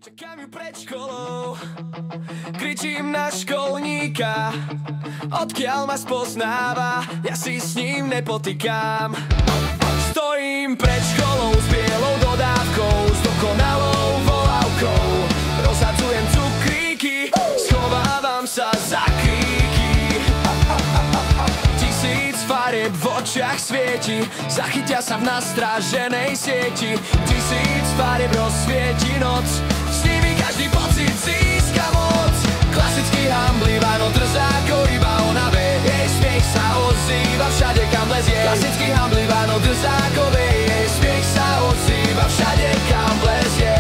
Čakám ju pred školou, kričím na školníka, odkiaľ ma spoznáva, ja si s ním nepotýkam. Stojím pred školou s bielou dodávkou, s dokonalou volávkou, rozhadzujem cukríky, schovávam sa za kríky. Tisíc farieb v očiach svieti, zachytia sa v nastráženej sieti. Tisíc farieb rozsvieti noc, s nimi každý pocit získa moc. Klasický hamblivá, no drzá ako iba ona vie, jej smiech sa ozýva všade kam lezie. Klasický hamblivá, no drzá ako vie, jej smiech sa ozýva všade kam lezie.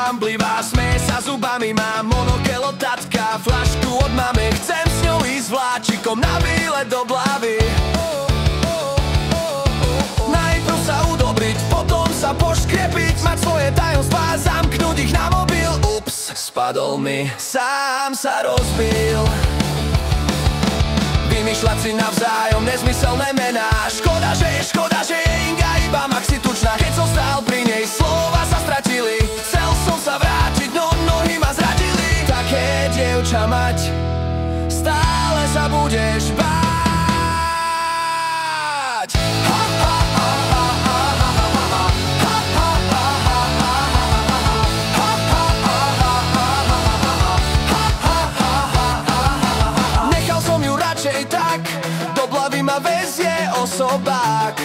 Hamblivá, smeje sa zubami, má monokel od tatka, flašku od mamy, chcem s ňou ísť vláčikom na výlet do Blavy. Najprv sa udobriť, potom sa poškrepiť, mať svoje tajomstvá, zamknúť ich na mobil. Ups, spadol mi, sám sa rozbil. Vymýšľať si navzájom nezmyselné mená, škoda, že je Inga iba maxi tučná. Keď som stál pri nej, slova sa stratili, chcel som sa vrátiť, no nohy ma zradili. Také dievča mať, stále sa budeš báť. Nechal som ju radšej tak, do Blavy ma vezie osobák.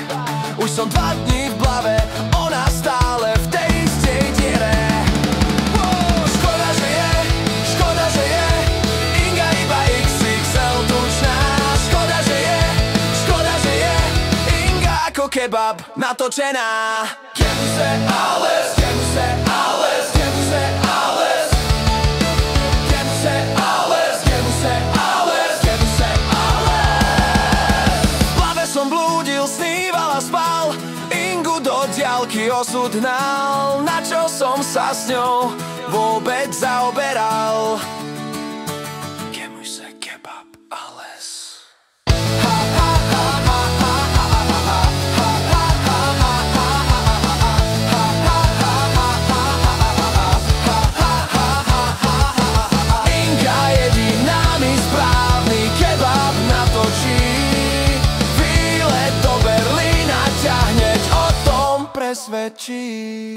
Už som 2 dní v Blave, ona stále v tej istej diere. Škoda, že je Inga iba XXL tučná. Škoda, že je Inga ako kebab natočená. Kebuse alles, kebuse alles, kebuse alles, kebuse alles, kebuse alles, kebuse alles. V Blave som blúdil, sníval a spal, Ingu do diaľky osud hnal. Na čo som sa s ňou vôbec zaoberal? Kebuse kebab alles. Inga jediná mi správny kebab natočí. Výlet do Berlína ťa hneď o tom presvedčí.